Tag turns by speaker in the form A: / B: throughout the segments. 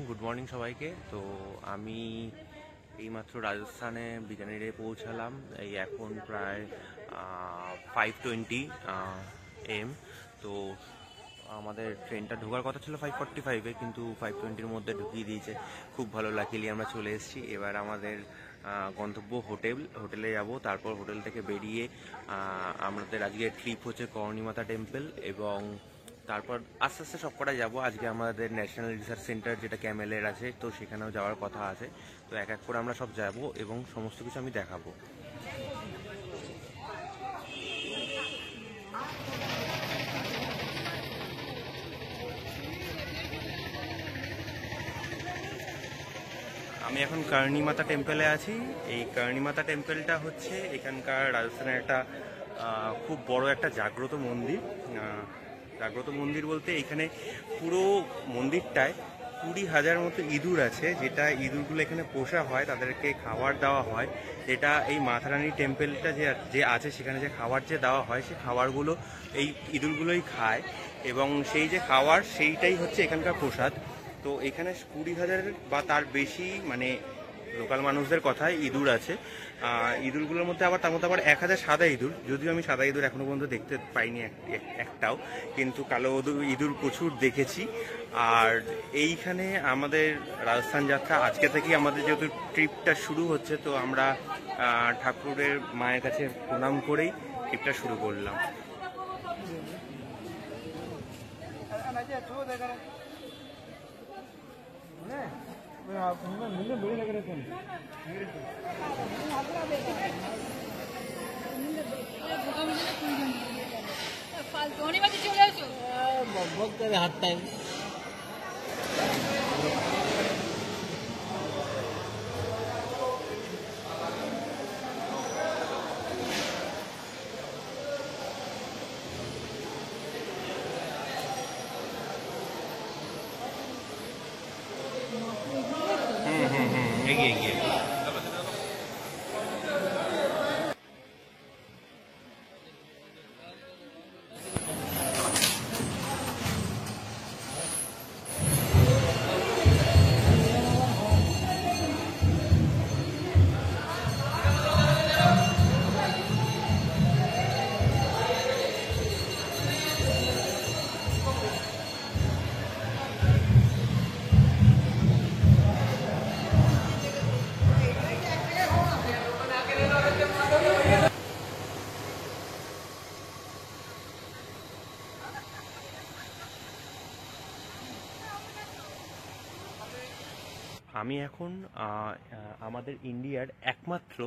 A: Good morning সবাইকে। তো আমি এইমাত্র রাজস্থানে বিকানেরে পৌঁছালাম। এই এখন প্রায় 5:20 AM। তো আমাদের ট্রেনটা ঢোকার কথা ছিল 5:45-এ, কিন্তু 5:20-র মধ্যে ঢুকিয়ে দিয়েছে। খুব ভালো, লাকিলি আমরা চলে এসেছি। এবার আমাদের গন্তব্য হোটেলে যাব। তারপর হোটেল থেকে বেরিয়ে আমাদের আজকে ট্রিপ হচ্ছে কর্ণীমাতা টেম্পল, এবং তারপর আস্তে আস্তে সব কটা যাবো। আজকে আমাদের ন্যাশনাল রিসার্চ সেন্টার যেটা ক্যামেলের আছে, তো সেখানেও যাওয়ার কথা আছে। তো এক এক করে আমরা সব যাব এবং সমস্ত কিছু আমি দেখাবো। আমি এখন কর্ণীমাতা টেম্পলে আছি। এই কর্ণীমাতা টেম্পলটা হচ্ছে এখানকার রাজস্থানের একটা খুব বড় একটা জাগ্রত মন্দির। জাগ্রত মন্দির বলতে এখানে পুরো মন্দিরটায় 20,000 মতো ইঁদুর আছে, যেটা ইঁদুরগুলো এখানে পোষা হয়, তাদেরকে খাবার দেওয়া হয়। যেটা এই মাতারানী টেম্পলটা যে আছে সেখানে যে খাবার যে দেওয়া হয়, সেই খাবারগুলো এই ইঁদুরগুলোই খায়, এবং সেই যে খাবার সেইটাই হচ্ছে এখানকার প্রসাদ। তো এখানে 20,000 বা তার বেশি মানে লোকাল মানুষদের কথায় ইঁদুর আছে। ইঁদুরগুলোর মধ্যে আবার তার মধ্যে আবার 1,000 সাদা ইঁদুর, যদিও আমি সাদা ইঁদুর এখনো পর্যন্ত দেখতে পাইনি একটাও, কিন্তু কালো ইঁদুর প্রচুর দেখেছি। আর এইখানে আমাদের রাজস্থান যাত্রা আজকে থেকেই, আমাদের যেহেতু ট্রিপটা শুরু হচ্ছে, তো আমরা ঠাকুরের মায়ের কাছে প্রণাম করেই ট্রিপটা শুরু করলাম।
B: হাতটায়
A: এগিয়ে এগিয়ে আমি এখন আমাদের ইন্ডিয়ার একমাত্র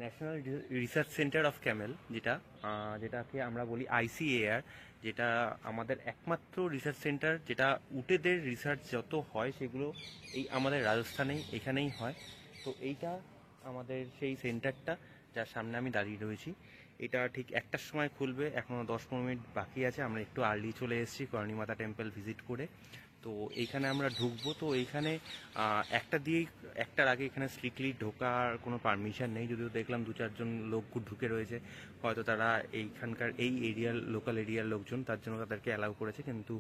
A: national research centre of Camel, যেটাকে আমরা বলি ICAR, যেটা আমাদের একমাত্র রিসার্চ সেন্টার, যেটা উটেদের রিসার্চ যত হয় সেগুলো এই আমাদের রাজস্থানেই এখানেই হয়। তো এইটা আমাদের সেই সেন্টারটা, যার সামনে আমি দাঁড়িয়ে রয়েছি। এটা ঠিক 1টার সময় খুলবে, এখনও 10-15 মিনিট বাকি আছে। আমরা একটু আর্লি চলে এসেছি কর্ণীমাতা টেম্পল ভিজিট করে। তো এইখানে আমরা ঢুকবো। তো এইখানে একটার আগে এখানে স্ট্রিক্টলি ঢোকার কোনো পারমিশন নেই, যদিও দেখলাম 2-4 জন লোক ঢুকে রয়েছে। হয়তো তারা এইখানকার এই লোকাল এরিয়ার লোকজন, তার জন্য তাদেরকে অ্যালাউ করেছে। কিন্তু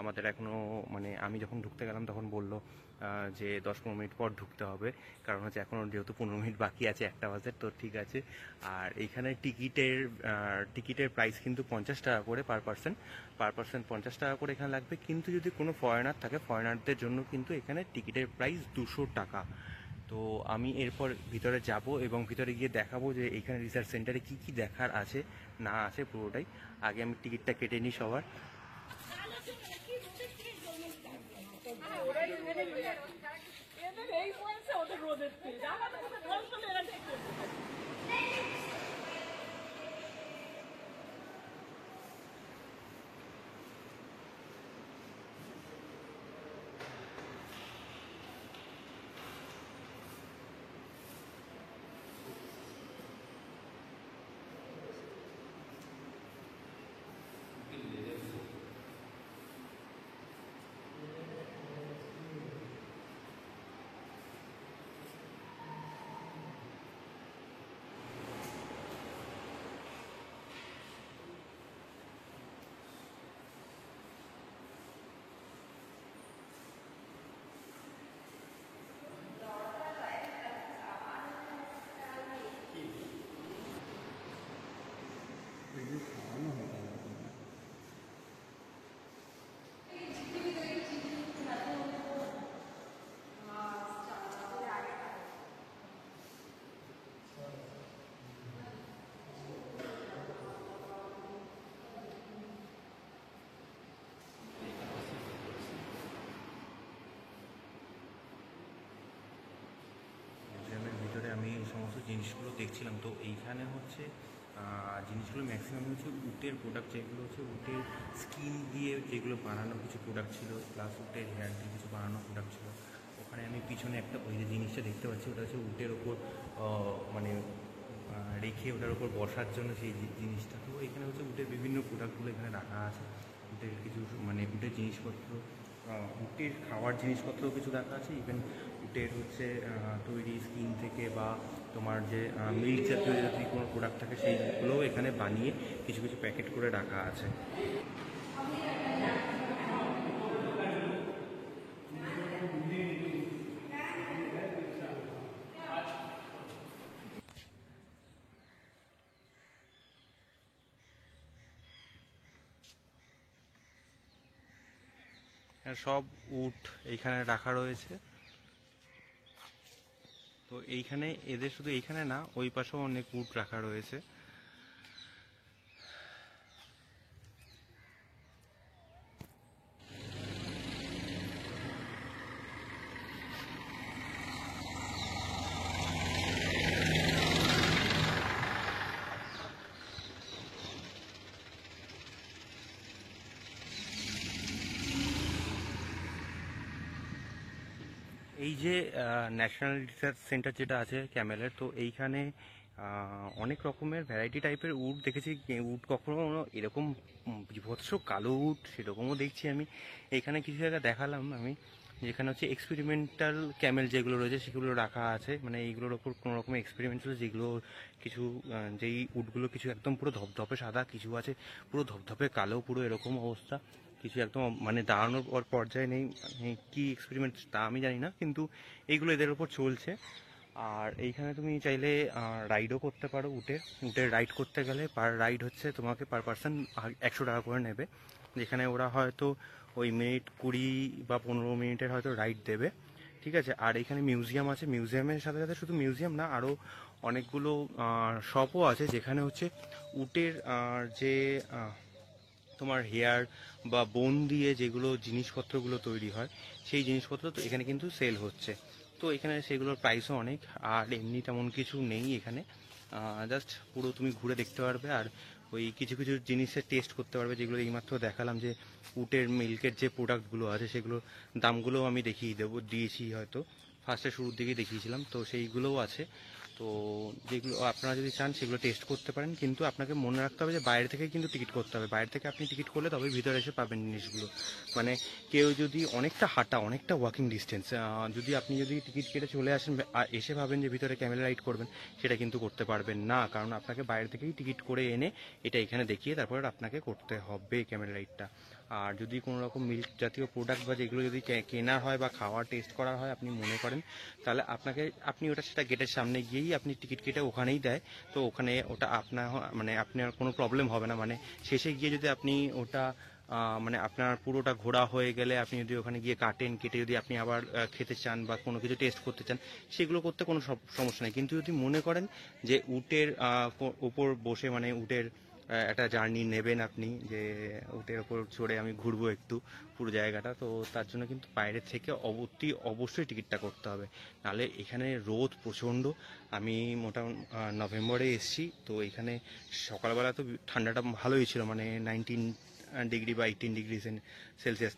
A: আমাদের এখনও মানে আমি যখন ঢুকতে গেলাম তখন বললো যে 10-15 মিনিট পর ঢুকতে হবে, কারণ হচ্ছে এখনও যেহেতু 15 মিনিট বাকি আছে 1টা বাজে। তো ঠিক আছে। আর এইখানে টিকিটের প্রাইস কিন্তু 50 টাকা করে পার পার্সন 50 টাকা করে এখানে লাগবে। কিন্তু যদি কোনো ফরেনার থাকে, ফরেনারদের জন্য কিন্তু এখানে টিকিটের প্রাইস 200 টাকা। তো আমি এরপর ভিতরে যাব এবং ভিতরে গিয়ে দেখাবো যে এখানে রিসার্চ সেন্টারে কি কি দেখার আছে না আছে পুরোটাই। আগে আমি টিকিটটা কেটে নিই সবার। জিনিসগুলো দেখছিলাম, তো এইখানে হচ্ছে জিনিসগুলো ম্যাক্সিমাম হচ্ছে উটের প্রোডাক্ট, যেগুলো হচ্ছে উটের স্কিন দিয়ে যেগুলো বানানো কিছু প্রোডাক্ট ছিল, প্লাস উটের হেয়ার দিয়ে কিছু বানানো প্রোডাক্ট ছিল। ওখানে আমি পিছনে একটা ওই যে জিনিসটা দেখতে পাচ্ছি, ওটা হচ্ছে উটের ওপর মানে রেখে ওটার উপর বসার জন্য সেই জিনিসটা। তো এখানে হচ্ছে উটের বিভিন্ন প্রোডাক্টগুলো এখানে রাখা আছে, উটের কিছু মানে উটের জিনিসপত্র, উটের খাওয়ার জিনিসপত্রও কিছু রাখা আছে। ইভেন উটের হচ্ছে তৈরি স্কিন থেকে বা তোমার যে মিল্ক জাতীয় যদি কোনো প্রোডাক্ট থাকে সেইগুলোও এখানে বানিয়ে কিছু কিছু প্যাকেট করে রাখা আছে। সব উট এইখানে রাখা রয়েছে। তো এইখানে এদের শুধু এইখানে না, ওই পাশেও অনেক উট রাখা রয়েছে। এই যে ন্যাশনাল রিসার্চ সেন্টার যেটা আছে ক্যামেলের, তো এইখানে অনেক রকমের ভ্যারাইটি টাইপের উট দেখেছি। উট কখনো এরকম বিভৎস কালো উট সেরকমও দেখছি আমি। এইখানে কিছু জায়গা দেখালাম আমি, যেখানে হচ্ছে এক্সপেরিমেন্টাল ক্যামেল যেগুলো রয়েছে সেগুলো রাখা আছে, মানে এইগুলোর ওপর কোনো রকম এক্সপেরিমেন্ট চলছে। যেগুলো কিছু যেই উটগুলো কিছু একদম পুরো ধপধপে সাদা, কিছু আছে পুরো ধপধপে কালো, পুরো এরকম অবস্থা। কিছু একদম মানে দাঁড়ানোর পর্যায়ে নেই, মানে কী এক্সপেরিমেন্ট তা আমি জানি না, কিন্তু এইগুলো এদের ওপর চলছে। আর এইখানে তুমি চাইলে রাইডও করতে পারো। উটের রাইড করতে গেলে পার রাইড হচ্ছে তোমাকে পার পার্সন 100 টাকা করে নেবে, যেখানে ওরা হয়তো ওই মিনিট 20 বা 15 মিনিটের হয়তো রাইড দেবে, ঠিক আছে। আর এখানে মিউজিয়াম আছে, মিউজিয়ামের সাথে সাথে শুধু মিউজিয়াম না, আরও অনেকগুলো শপও আছে, যেখানে হচ্ছে উটের যে তোমার হেয়ার বা বোন দিয়ে যেগুলো জিনিসপত্রগুলো তৈরি হয়, সেই জিনিসপত্র তো এখানে কিন্তু সেল হচ্ছে। তো এখানে সেগুলোর প্রাইসও অনেক, আর এমনি তেমন কিছু নেই এখানে। জাস্ট পুরো তুমি ঘুরে দেখতে পারবে, আর ওই কিছু কিছু জিনিসের টেস্ট করতে পারবে, যেগুলো এইমাত্র দেখালাম। যে উটের মিল্কের যে প্রোডাক্টগুলো আছে সেগুলোর দামগুলোও আমি দিয়েছি হয়তো ফার্স্টে শুরুর দিকেই দেখিয়েছিলাম, তো সেইগুলোও আছে। তো যেগুলো আপনারা যদি চান সেগুলো টেস্ট করতে পারেন, কিন্তু আপনাকে মনে রাখতে হবে যে বাইরে থেকে কিন্তু টিকিট করতে হবে। বাইরে থেকে আপনি টিকিট করলে তবে ভিতরে এসে পাবেন জিনিসগুলো। মানে কেউ যদি অনেকটা হাঁটা, অনেকটা ওয়াকিং ডিস্টেন্স, যদি টিকিট কেটে চলে আসেন আর এসে ভাবেন যে ভিতরে ক্যামেল রাইড করবেন, সেটা কিন্তু করতে পারবেন না, কারণ আপনাকে বাইরে থেকেই টিকিট করে এনে এটা এখানে দেখিয়ে তারপর আপনাকে করতে হবে ক্যামেল রাইডটা। আর যদি কোনো রকম মিল্ক জাতীয় প্রোডাক্ট বা যেগুলো যদি কেনার হয় বা খাওয়ার টেস্ট করার হয় আপনি মনে করেন, তাহলে আপনি ওটা সেটা গেটের সামনে গিয়েই আপনি টিকিট কেটে ওখানেই দেয়। তো ওখানে ওটা আপনার কোনো প্রবলেম হবে না। মানে শেষে গিয়ে যদি আপনি ওটা মানে আপনার পুরোটা ঘোরা হয়ে গেলে আপনি যদি ওখানে গিয়ে কেটে যদি আপনি আবার খেতে চান বা কোনো কিছু টেস্ট করতে চান, সেগুলো করতে কোনো সমস্যা নেই। কিন্তু যদি মনে করেন যে উটের উপর বসে, মানে উটের একটা জার্নি নেবেন আপনি, যে উটের ওপর চড়ে আমি ঘুরবো একটু পুরো জায়গাটা, তো তার জন্য কিন্তু বাইরে থেকে অবশ্যই টিকিটটা করতে হবে। নাহলে এখানে রোদ প্রচণ্ড। আমি মোটামুটি নভেম্বরে এসেছি, তো এখানে সকালবেলা তো ঠান্ডাটা ভালোই ছিল, মানে 19 ডিগ্রি বা 18 ডিগ্রি সেলসিয়াস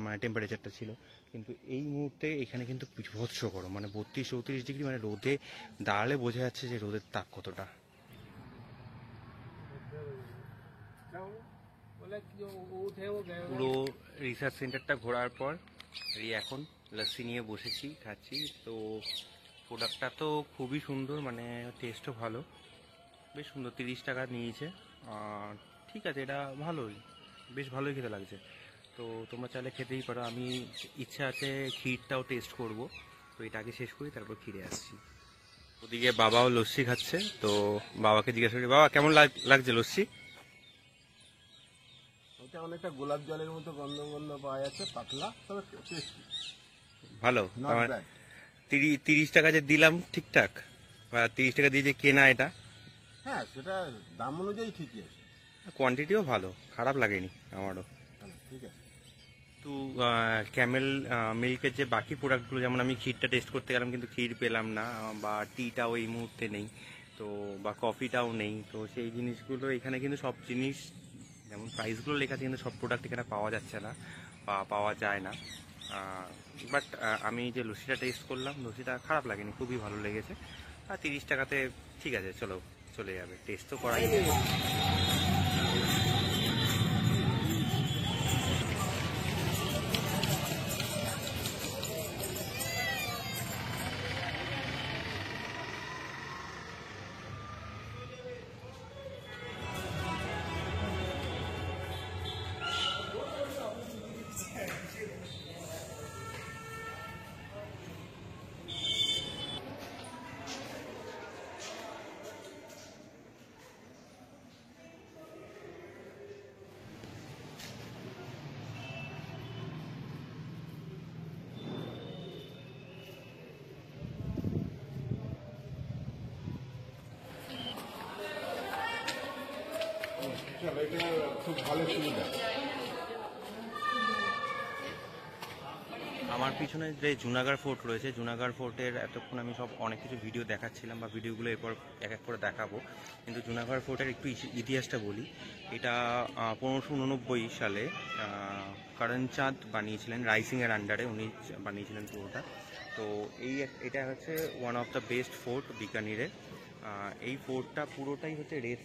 A: মানে টেম্পারেচারটা ছিল। কিন্তু এই মুহূর্তে এখানে কিন্তু বিভৎস গরম, মানে 32-34 ডিগ্রি, মানে রোদে দাঁড়ালে বোঝা যাচ্ছে যে রোদের তাপ কতটা। পুরো রিসার্চ সেন্টারটা ঘোরার পর এই এখন লস্যি নিয়ে বসেছি, খাচ্ছি। তো প্রোডাক্টটা তো খুবই সুন্দর, মানে টেস্টও ভালো, বেশ সুন্দর। 30 টাকা নিয়েছে, ঠিক আছে, এটা ভালোই, বেশ ভালোই খেতে লাগছে। তো তোমরা চাইলে খেতেই পারো। আমি ইচ্ছা আছে ক্ষীরটাও টেস্ট করব, তো এটা আগে শেষ করি তারপর ক্ষীরে আসছি। ওদিকে বাবাও লস্যি খাচ্ছে, তো বাবাকে জিজ্ঞাসা করি, বাবা কেমন লাগছে লস্যি?
B: এটা অনেকটা গোলাপ জলের মতো গন্ধ গন্ধ পাওয়া যাচ্ছে, পাতলা তবে টেস্টি,
A: ভালো।
B: Not bad.
A: 30 টাকা যে দিলাম ঠিকঠাক, বা 30 টাকা দিয়ে যে কেনা এটা,
B: হ্যাঁ সেটা দাম অনুযায়ী ঠিকই আছে।
A: কোয়ান্টিটিও ভালো, খারাপ লাগেনি আমারও।
B: ঠিক আছে।
A: তো কিন্তু ক্যামেল মিল্কের যে বাকি প্রোডাক্টগুলো, যেমন আমি ক্ষীরটা টেস্ট করতে গেলাম কিন্তু ক্ষীর পেলাম না, বা টিটাও এই মুহূর্তে নেই, তো বা কফিটাও নেই। তো সেই জিনিসগুলো এখানে কিন্তু সব জিনিস যেমন প্রাইসগুলো লেখা আছে কিন্তু সব প্রোডাক্ট এখানে পাওয়া যাচ্ছে না বা পাওয়া যায় না। বাট আমি যে লস্যিটা টেস্ট করলাম, লস্যিটা খারাপ লাগেনি, খুবই ভালো লেগেছে। আর 30 টাকাতে ঠিক আছে, চলে যাবে, টেস্ট তো করাই যাবে।
B: এটা খুব ভালো সুবিধা।
A: আমার পিছনে যে জুনাগড় ফোর্ট রয়েছে, জুনাগড় ফোর্টের এতক্ষণ আমি অনেক কিছু ভিডিও দেখাচ্ছিলাম বা ভিডিওগুলো এরপর এক এক করে দেখাবো, কিন্তু জুনাগড় ফোর্টের একটু ইতিহাসটা বলি। এটা 1589 সালে করণচাঁদ বানিয়েছিলেন, রাইসিংয়ের আন্ডারে উনি বানিয়েছিলেন পুরোটা। তো এটা হচ্ছে one of the best fort বিকানিরের। এই ফোর্টটা পুরোটাই হচ্ছে রেড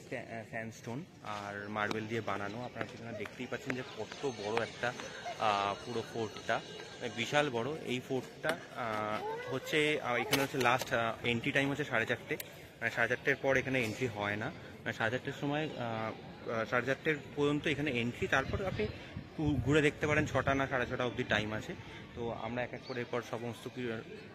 A: স্যান্ডস্টোন আর মার্বেল দিয়ে বানানো। আপনারা সেখানে দেখতেই পাচ্ছেন যে কত বড় একটা পুরো ফোর্টটা, বিশাল বড়। এই ফোর্টটা হচ্ছে এখানে হচ্ছে লাস্ট এন্ট্রি টাইম হচ্ছে 4:30, মানে 4:30 পর এখানে এন্ট্রি হয় না। মানে 4:30 সময় 4:30 পর্যন্ত এখানে এন্ট্রি, তারপর আপনি ঘুরে দেখতে পারেন। 6টা না 6:30 অবধি টাইম আছে। তো আমরা এক এক করে এরপর সমস্ত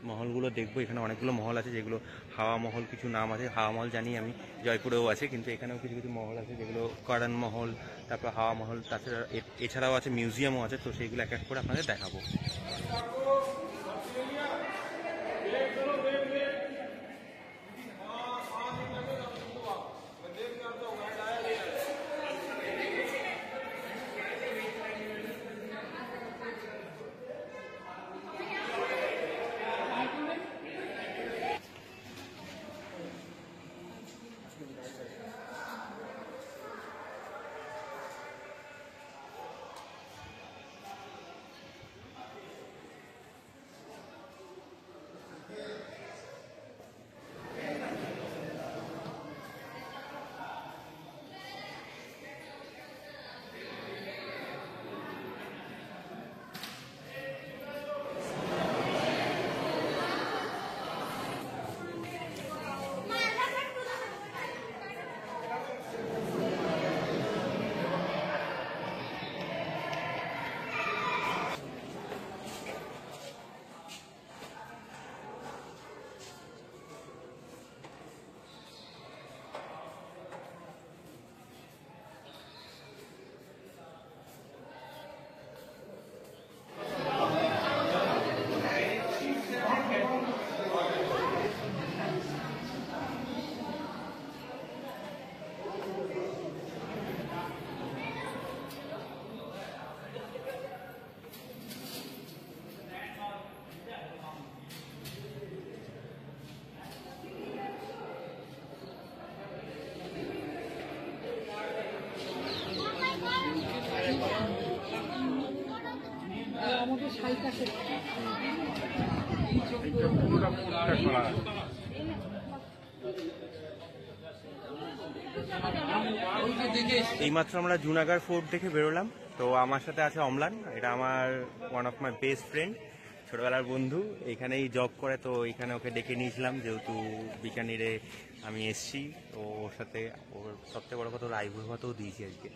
A: মহলগুলো দেখবো। এখানে অনেকগুলো মহল আছে, যেগুলো হাওয়া মহল কিছু নাম আছে। হাওয়া মহল জানি আমি জয়পুরেও আছে, কিন্তু এখানেও কিছু কিছু মহল আছে যেগুলো করণ মহল, তারপর হাওয়া মহল, তাছাড়া এছাড়াও আছে মিউজিয়ামও আছে। তো সেইগুলো এক এক করে আপনাদের দেখাবো। এইমাত্র আমরা জুনাগড় ফোর্ট দেখে বেরোলাম। তো আমার সাথে আছে অম্লান, এটা আমার one of my best friend, ছোটবেলার বন্ধু, এখানেই জব করে। তো এখানে ওকে ডেকে নিয়েছিলাম যেহেতু বিকানিরে আমি এসছি। তো ওর সাথে ওর সবচেয়ে বড় কথা ওর আইবুড়ো ভাতও দিয়েছি আজকে।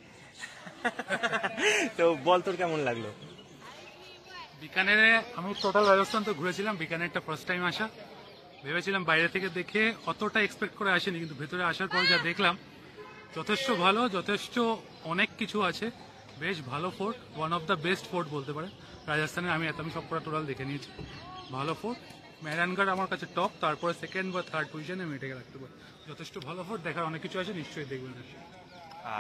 A: তো বল তোর কেমন লাগলো?
C: বিকানেরে আমি টোটাল রাজস্থান তো ঘুরেছিলাম, বিকানেরটা ফার্স্ট টাইম আসা। ভেবেছিলাম বাইরে থেকে দেখে অতটা এক্সপেক্ট করে আসেনি, কিন্তু ভেতরে আসার পর যা দেখলাম যথেষ্ট ভালো, যথেষ্ট অনেক কিছু আছে। বেশ ভালো fort, one of the best fort বলতে পারে রাজস্থানে। আমি সব কটা টোটাল দেখে নিয়েছি, ভালো ফোর্ট। মেহরানগড় আমার কাছে টপ, তারপরে সেকেন্ড বা থার্ড পজিশনে আমি এটাকে রাখতে পারি। যথেষ্ট ভালো ফোর্ট, দেখার অনেক কিছু আছে, নিশ্চয়ই দেখবেন।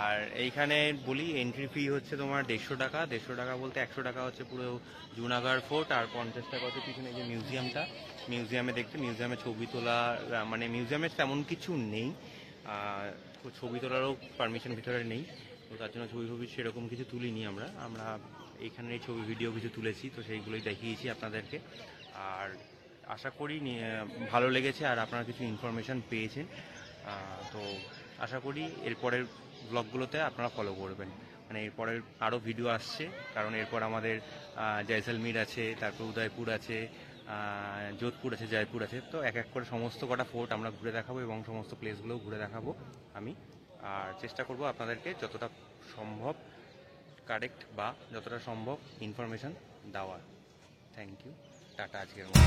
A: আর এইখানে বলি এন্ট্রি ফি হচ্ছে তোমার 150 টাকা। 150 টাকা বলতে 100 টাকা হচ্ছে পুরো জুনাগড় ফোর্ট, আর 50 টাকা হচ্ছে পিছনে যে মিউজিয়ামটা, মিউজিয়ামে দেখতে, মিউজিয়ামে ছবি তোলা, মানে মিউজিয়ামে তেমন কিছু নেই, ছবি তোলারও পারমিশন ভিতরে নেই, তো তার জন্য ছবি সেরকম কিছু তুলিনি আমরা। আমরা এইখানে ছবি ভিডিও কিছু তুলেছি, তো সেইগুলোই দেখিয়েছি আপনাদেরকে। আর আশা করি ভালো লেগেছে আর আপনারা কিছু ইনফরমেশান পেয়েছেন। তো আশা করি এরপরের ব্লগগুলোতে আপনারা ফলো করবেন, মানে এরপরের আরও ভিডিও আসছে, কারণ এরপর আমাদের জয়সলমীর আছে, তারপর উদয়পুর আছে, যোধপুর আছে, জয়পুর আছে, তো এক এক করে সমস্ত কটা ফোর্ট আমরা ঘুরে দেখাবো এবং সমস্ত প্লেসগুলোও ঘুরে দেখাবো আমি। আর চেষ্টা করব আপনাদেরকে যতটা সম্ভব কারেক্ট বা যতটা সম্ভব ইনফরমেশান দেওয়ার। থ্যাংক ইউ, টাটা আজকের মতো।